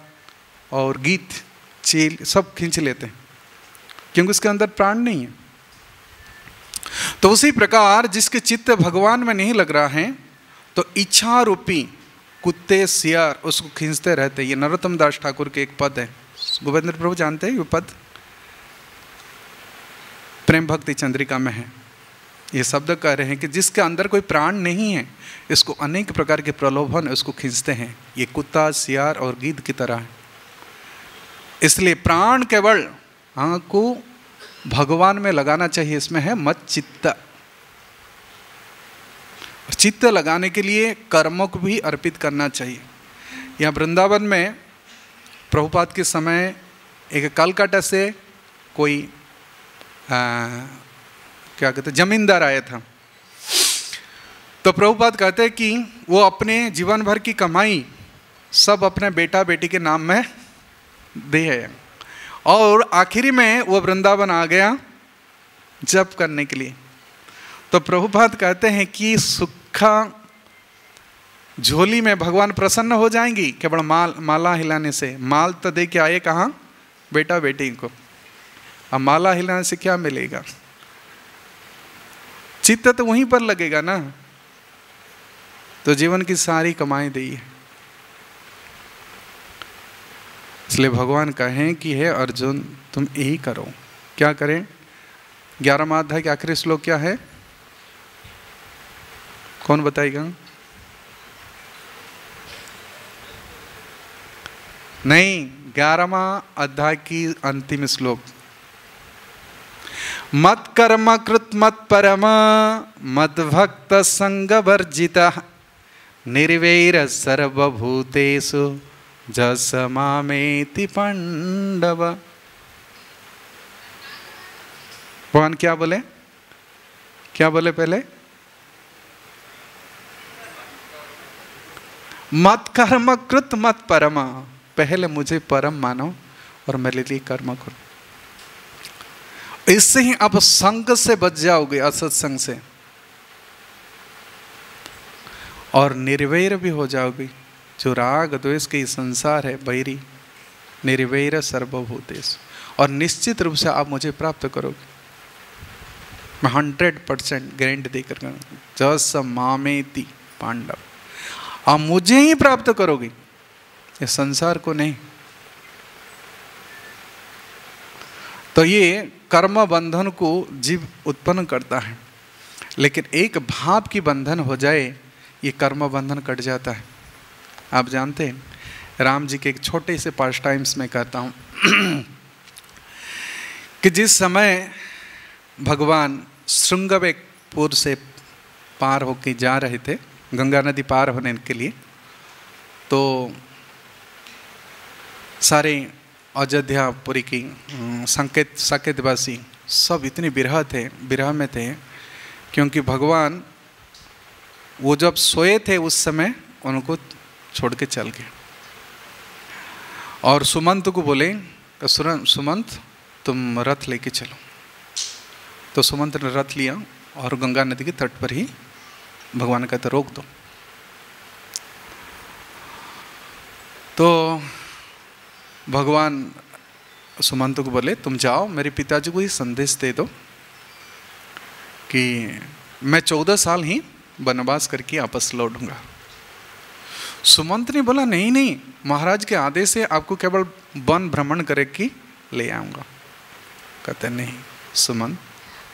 और गीत, चील सब खींच लेते हैं क्योंकि उसके अंदर प्राण नहीं है। तो उसी प्रकार जिसके चित्त भगवान में नहीं लग रहा है तो इच्छा रूपी कुत्ते, सियार उसको खींचते रहते हैं। ये नरोत्तम दास ठाकुर के एक पद है, गोविंद प्रभु जानते हैं ये पद, प्रेम भक्ति चंद्रिका में है। ये शब्द कह रहे हैं कि जिसके अंदर कोई प्राण नहीं है इसको अनेक प्रकार के प्रलोभन उसको खींचते हैं। ये कुत्ता, सियार और गीध की तरह है। इसलिए प्राण केवल को भगवान में लगाना चाहिए। इसमें है मत चित्त। चित्त लगाने के लिए कर्मों को भी अर्पित करना चाहिए। यहाँ वृंदावन में प्रभुपाद के समय एक कलकत्ता से कोई क्या कहते जमींदार आया था। तो प्रभुपाद कहते हैं कि वो अपने जीवन भर की कमाई सब अपने बेटा बेटी के नाम में दे है और आखिरी में वो वृंदावन आ गया जप करने के लिए। तो प्रभुपाद कहते हैं कि सुखा झोली में भगवान प्रसन्न हो जाएंगी केवल माला हिलाने से। माल तो दे के आए कहाँ? बेटा बेटी को। अब माला हिलाने से क्या मिलेगा? चित्त तो वहीं पर लगेगा ना। तो जीवन की सारी कमाई दी है। इसलिए भगवान कहें कि हे अर्जुन तुम यही करो। क्या करें? 11वां अध्याय के आखिरी श्लोक क्या है? कौन बताएगा? नहीं, 11वां अध्याय की अंतिम श्लोक। मत कर्म कृत मत परम मत भक्त संग वर्जिता निर्वैर सर्वभूतेषु जस मामेति पांडव। भगवान क्या बोले? क्या बोले पहले? मत कर्म कृत मत परम। पहले मुझे परम मानो और मेरे लिए कर्म करो। इससे ही आप संग से बच जाओगे, असत्संग से, और निर्वैर भी हो जाओगे। जो राग द्वेष के संसार है बैरी, निर्वैर सर्वभूतेषु, और निश्चित रूप से आप मुझे प्राप्त करोगे। मैं 100% गारंटी देकर जस मामेति पांडव, आप मुझे ही प्राप्त करोगे, ये संसार को नहीं। तो ये कर्म बंधन को जीव उत्पन्न करता है, लेकिन एक भाव की बंधन हो जाए ये कर्म बंधन कट जाता है। आप जानते हैं, राम जी के एक छोटे से पास टाइम्स में कहता हूँ कि जिस समय भगवान श्रृंगवेकपुर से पार होके जा रहे थे, गंगा नदी पार होने के लिए, तो सारे अयोध्यापुरी की साकेतवासी सब इतने विरह में थे, क्योंकि भगवान वो जब सोए थे उस समय उनको छोड़ के चल गए। और सुमंत को बोले सुमंत तुम रथ लेके चलो। तो सुमंत ने रथ लिया और गंगा नदी के तट पर ही भगवान ने कहते रोक दो। तो भगवान सुमंत को बोले तुम जाओ, मेरे पिताजी को ही संदेश दे दो कि मैं 14 साल ही वनवास करके वापस लौटूंगा। सुमंत ने बोला नहीं नहीं, महाराज के आदेश से आपको केवल वन भ्रमण करे की ले आऊँगा। कहते नहीं सुमंत,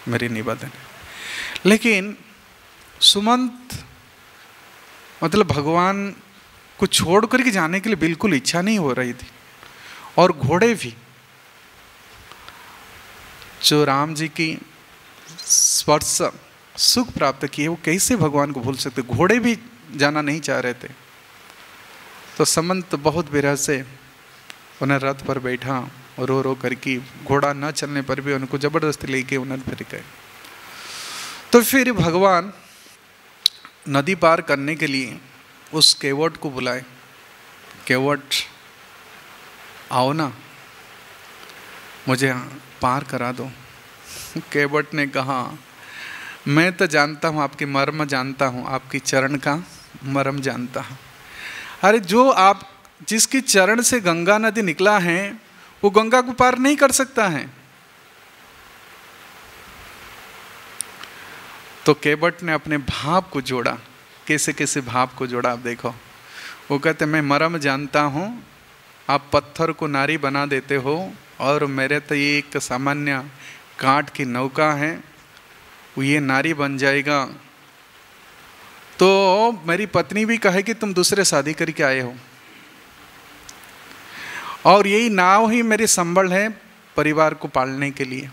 मेरी निवेदन है। लेकिन सुमंत मतलब भगवान को छोड़ करके जाने के लिए बिल्कुल इच्छा नहीं हो रही थी। और घोड़े भी जो राम जी की स्पर्श सुख प्राप्त किए, वो कैसे भगवान को भूल सकते। घोड़े भी जाना नहीं चाह रहे थे। तो सुमंत बहुत विरह से उन्हें रथ पर बैठा और रो करके, घोड़ा न चलने पर भी उनको जबरदस्ती लेके उन्हें फिर गए। तो फिर भगवान नदी पार करने के लिए उस केवट को बुलाए, केवट आओ ना, मुझे पार करा दो। केवट ने कहा मैं तो जानता हूँ आपकी मर्म जानता हूँ, आपकी चरण का मर्म जानता हूँ। अरे जो आप जिसकी चरण से गंगा नदी निकला है वो गंगा को पार नहीं कर सकता है। तो केवट ने अपने भाव को जोड़ा। कैसे कैसे भाव को जोड़ा आप देखो। वो कहते मैं मर्म जानता हूँ, आप पत्थर को नारी बना देते हो और मेरे तो ये एक सामान्य काठ की नौका है, वो ये नारी बन जाएगा तो मेरी पत्नी भी कहेगी तुम दूसरे शादी करके आए हो, और यही नाव ही मेरी संबल है परिवार को पालने के लिए।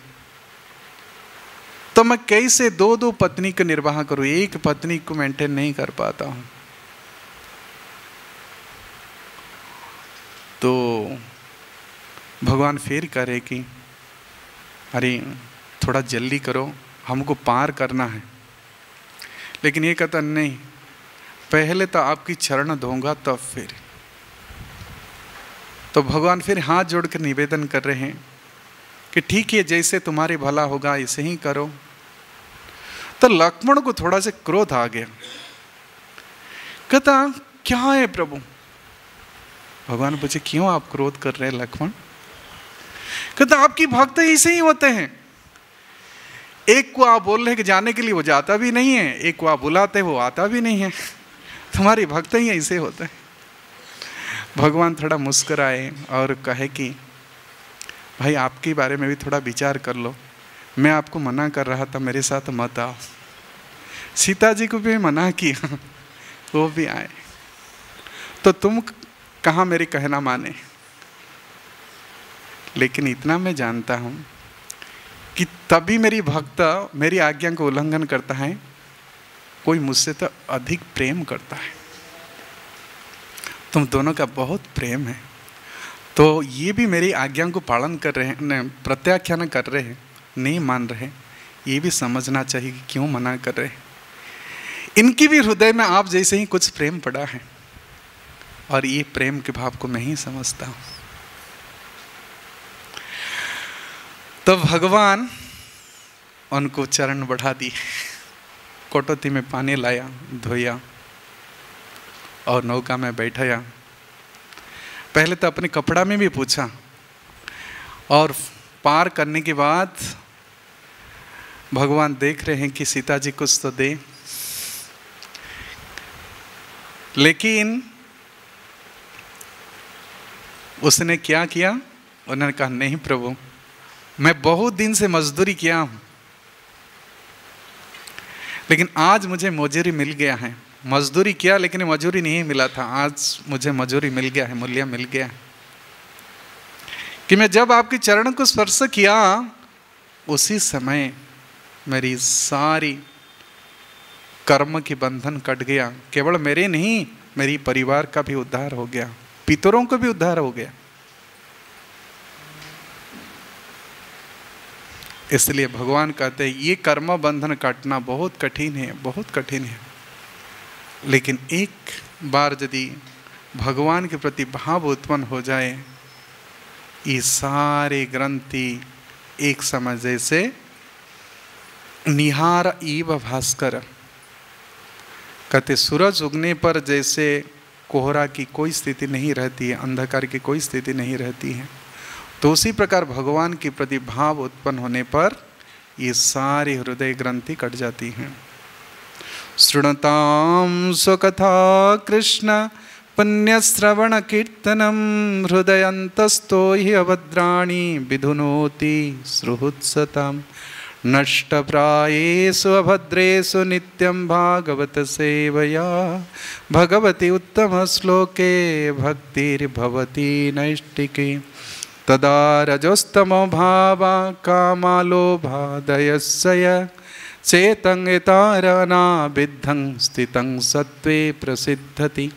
तो मैं कैसे दो दो पत्नी का निर्वाह करूं, एक पत्नी को मेंटेन नहीं कर पाता हूं। तो भगवान फिर करे कि अरे थोड़ा जल्दी करो, हमको पार करना है। लेकिन ये कहता नहीं, पहले तो आपकी चरण धोऊंगा तब फिर। तो भगवान फिर हाथ जोड़कर निवेदन कर रहे हैं कि ठीक है, जैसे तुम्हारे भला होगा ऐसे ही करो। तो लक्ष्मण को थोड़ा सा क्रोध आ गया। कहता क्या है प्रभु? भगवान पूछे क्यों आप क्रोध कर रहे हैं लक्ष्मण? कहता आपकी भक्त ऐसे ही होते हैं, एक को आप बोल रहे कि जाने के लिए वो जाता भी नहीं है, एक को आप बुलाते वो आता भी नहीं है। तुम्हारी भक्त ही ऐसे होते हैं। भगवान थोड़ा मुस्कुराए और कहे कि भाई आपके बारे में भी थोड़ा विचार कर लो, मैं आपको मना कर रहा था मेरे साथ मत आओ। सीता जी को भी मना किया, वो भी आए, तो तुम कहाँ मेरी कहना माने। लेकिन इतना मैं जानता हूँ कि तभी मेरी भक्त मेरी आज्ञा को उल्लंघन करता है कोई मुझसे तो अधिक प्रेम करता है। तुम दोनों का बहुत प्रेम है, तो ये भी मेरी आज्ञा को पालन कर रहे हैं, प्रत्याख्यान कर रहे हैं, नहीं मान रहे। ये भी समझना चाहिए कि क्यों मना कर रहे हैं। इनकी भी हृदय में आप जैसे ही कुछ प्रेम पड़ा है, और ये प्रेम के भाव को मैं ही समझता हूँ। तो भगवान उनको चरण बढ़ा दिए, कोटोती में पानी लाया, धोया और नौका में बैठाया। पहले तो अपने कपड़ा में भी पूछा, और पार करने के बाद भगवान देख रहे हैं कि सीता जी कुछ तो दे। लेकिन उसने क्या किया? उन्होंने कहा नहीं प्रभु, मैं बहुत दिन से मजदूरी किया हूँ, लेकिन आज मुझे मजूरी मिल गया है। मजदूरी किया लेकिन मजूरी नहीं मिला था, आज मुझे मजूरी मिल गया है, मूल्य मिल गया है कि मैं जब आपके चरण को स्पर्श किया उसी समय मेरी सारी कर्म की बंधन कट गया। केवल मेरे नहीं, मेरी परिवार का भी उद्धार हो गया, पितरों को भी उद्धार हो गया। इसलिए भगवान कहते हैं ये कर्म बंधन काटना बहुत कठिन है, बहुत कठिन है। लेकिन एक बार यदि भगवान के प्रति भाव उत्पन्न हो जाए, ये सारे ग्रंथि एक समय जैसे निहार इव भास्कर, कहते सूरज उगने पर जैसे कोहरा की कोई स्थिति नहीं रहती है, अंधकार की कोई स्थिति नहीं रहती है, तो उसी प्रकार भगवान के प्रति भाव उत्पन्न होने पर ये सारी हृदय ग्रंथि कट जाती हैं। शृणुतां स्वकथा कृष्ण पुण्यश्रवण कीर्तनम हृदयन्तस्तो हि अभद्राणि विधुनोति सुहृत्सताम् नष्टप्रायेषु अभद्रेषु नित्यं भागवत सेवया भगवती उत्तम श्लोके भक्तिर्भवति नैष्टिकी तदा रजोस्तमो भावा कामालोभादयस्य चेतं एतारनाबिद्धं स्थितं सत्त्वे प्रसिद्धति।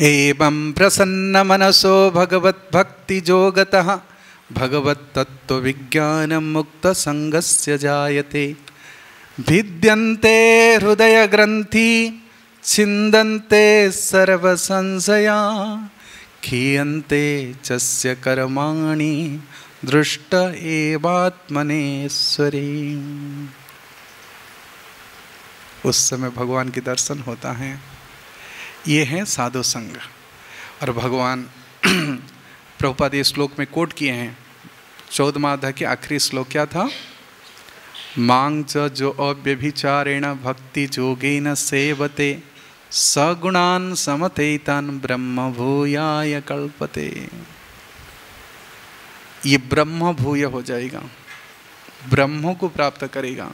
एवं प्रसन्नमनसो भगवद्भक्तियोगतः भगवत्तत्त्वविज्ञानं मुक्तसङ्गस्य जायते। भिद्यन्ते हृदयग्रन्थि छिन्दन्ते सर्वसंशया खीयन्ते चस्य कर्माणि दृष्ट एवात्मनेश्वरी। उस समय भगवान के दर्शन होता है। ये है साधु संग। और भगवान प्रभुपाद ये श्लोक में कोट किए हैं। 14वां अध्याय के आखिरी श्लोक क्या था? मांग च जो अव्यभिचारेण भक्ति जोगेन सेवते सगुणान समतेतान ब्रह्म भूयाय कल्पते। ये ब्रह्म भूय हो जाएगा, ब्रह्म को प्राप्त करेगा।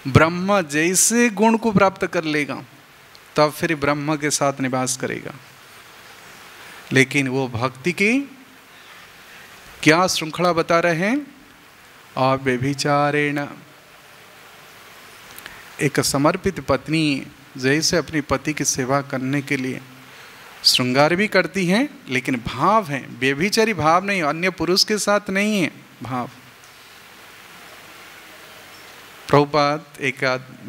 ब्रह्म जैसे गुण को प्राप्त कर लेगा तब फिर ब्रह्म के साथ निवास करेगा। लेकिन वो भक्ति की क्या श्रृंखला बता रहे हैं? अव्यभिचारेण। एक समर्पित पत्नी जैसे अपनी पति की सेवा करने के लिए श्रृंगार भी करती हैं, लेकिन भाव है, व्यभिचारी भाव नहीं, अन्य पुरुष के साथ नहीं है भाव। प्रभुपाद एक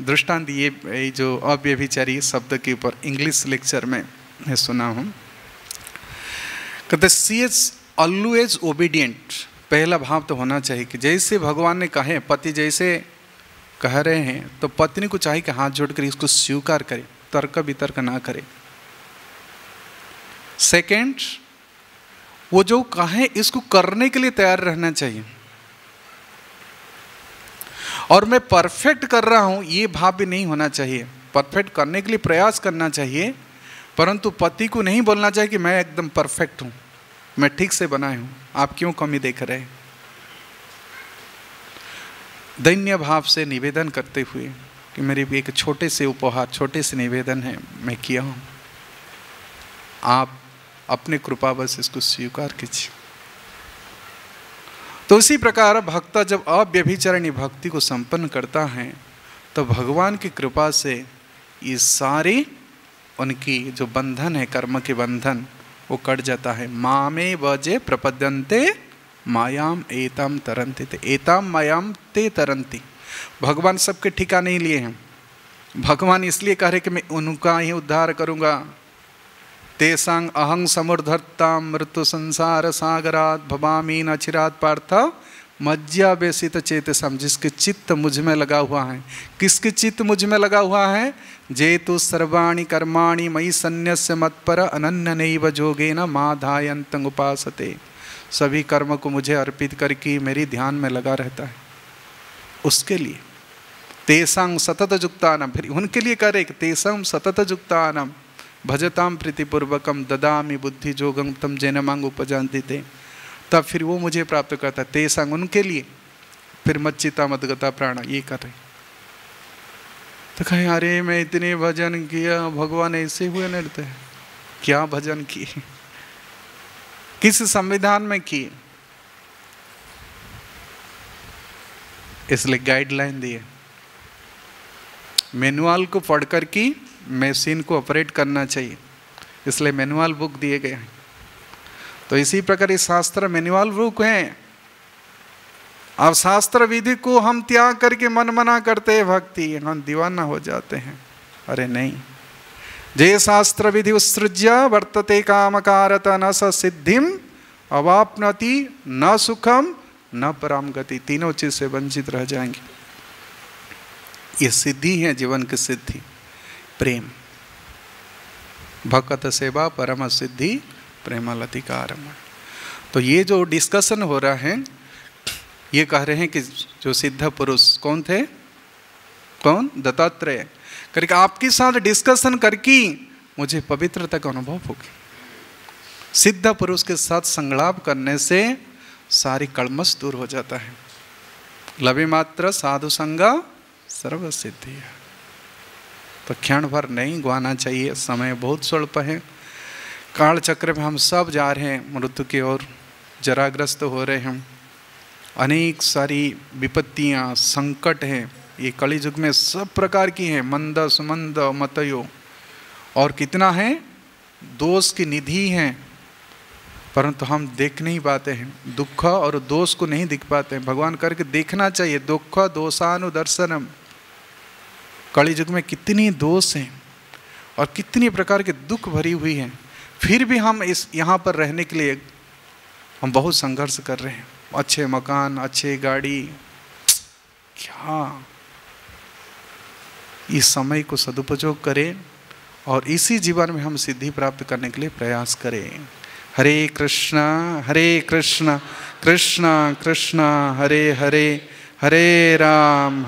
दृष्टांत ये जो अव्यभिचारी शब्द के ऊपर इंग्लिश लेक्चर में मैं सुना हूँ। कहते सी इज ऑलवेज ओबीडियंट। पहला भाव तो होना चाहिए कि जैसे भगवान ने कहे, पति जैसे कह रहे हैं तो पत्नी को चाहिए कि हाथ जोड़कर इसको स्वीकार करे, तर्क वितर्क ना करे। सेकंड, वो जो कहे इसको करने के लिए तैयार रहना चाहिए। और मैं परफेक्ट कर रहा हूं ये भाव भी नहीं होना चाहिए। परफेक्ट करने के लिए प्रयास करना चाहिए, परंतु पति को नहीं बोलना चाहिए कि मैं एकदम परफेक्ट हूं, मैं ठीक से बनाया हूं, आप क्यों कमी देख रहे हैं। दैन्य भाव से निवेदन करते हुए कि मेरी भी एक छोटे से उपहार, छोटे से निवेदन है, मैं किया हूं, आप अपने कृपावश इसको स्वीकार कीजिए। तो इसी प्रकार भक्त जब अव्यभिचारिणी भक्ति को संपन्न करता है तो भगवान की कृपा से ये सारी उनकी जो बंधन है, कर्म के बंधन, वो कट जाता है। मामे वजे प्रपद्यन्ते मायाम एताम तरंति ते एताम मायाम ते तरंति। भगवान सबके ठिका नहीं लिए हैं। भगवान इसलिए कह रहे कि मैं उनका ही उद्धार करूँगा। तेसांग अहं समुद्धर्ता मृत्यु संसार सागरात भवामी न चिरात पार्थ मज्जा व्यसित चेतसम। जिसके चित्त मुझ में लगा हुआ है। किसके चित्त मुझ में लगा हुआ है? जेतु सर्वाणि कर्माणि मयि सन्न्यस्य मत्पर अनन्य नैव जोगेन माधायन्तं उपासते। सभी कर्म को मुझे अर्पित करके मेरी ध्यान में लगा रहता है। उसके लिए तेसांग सतत जुक्तानम, फिर उनके लिए करे कि तेसांग सतत जुक्तानम भजताम प्रीतिपूर्वकम ददामि बुद्धि जोगम तम जैन मांग उपजानते थे। तब फिर वो मुझे प्राप्त करता। तेसांग उनके लिए, फिर मच्चिता मदगता प्राणा, ये कर रहे। तो कहें अरे मैं इतने भजन किया, भगवान ऐसे हुए नृत्य। क्या भजन किए, किस संविधान में किए? इसलिए गाइडलाइन दिए, मैनुअल को पढ़कर की मशीन को ऑपरेट करना चाहिए, इसलिए मैनुअल बुक दिए गए हैं। तो इसी प्रकार ये शास्त्र मैनुअल बुक हैं। अब शास्त्र विधि को हम त्याग करके मन मना करते हैं भक्ति, हम दीवाना हो जाते हैं। अरे नहीं, जे शास्त्र विधि उत्सृज्य वर्तते काम कारत न स सिद्धिम अवाप्नोति न सुखम न पराम गति। तीनों चीज से वंचित रह जाएंगे। ये सिद्धि है जीवन की सिद्धि, प्रेम। भक्त सेवा परम सिद्धि प्रेमलतिकारम। तो ये जो डिस्कशन हो रहा है, ये कह रहे हैं कि जो सिद्ध पुरुष कौन थे, कौन, दत्तात्रेय, करके आपके साथ डिस्कशन करके मुझे पवित्रता का अनुभव होगा। सिद्ध पुरुष के साथ संगलाप करने से सारी कलमश दूर हो जाता है। लभी मात्र साधु संगा सर्व सिद्धि है। तो क्षण भर नहीं गवाना चाहिए, समय बहुत स्वल्प है। काल चक्र में हम सब जा रहे हैं मृत्यु की ओर, जराग्रस्त हो रहे हैं। अनेक सारी विपत्तियां, संकट हैं, ये कली युग में सब प्रकार की हैं, मंद सुमंद मतयो, और कितना है दोष की निधि हैं, परंतु हम देख नहीं पाते हैं। दुख और दोष को नहीं दिख पाते हैं। भगवान करके देखना चाहिए। दुख दोषानुदर्शनम। कली युग में कितनी दोष हैं और कितनी प्रकार के दुख भरी हुई हैं, फिर भी हम इस यहाँ पर रहने के लिए हम बहुत संघर्ष कर रहे हैं। अच्छे मकान, अच्छे गाड़ी, क्या इस समय को सदुपयोग करें और इसी जीवन में हम सिद्धि प्राप्त करने के लिए प्रयास करें। हरे कृष्णा कृष्ण कृष्ण हरे हरे, हरे राम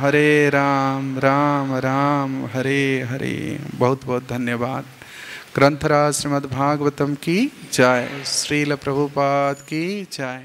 राम राम हरे हरे। बहुत बहुत धन्यवाद। ग्रंथराज श्रीमद् भागवतम की जय। श्रील प्रभुपाद की जय।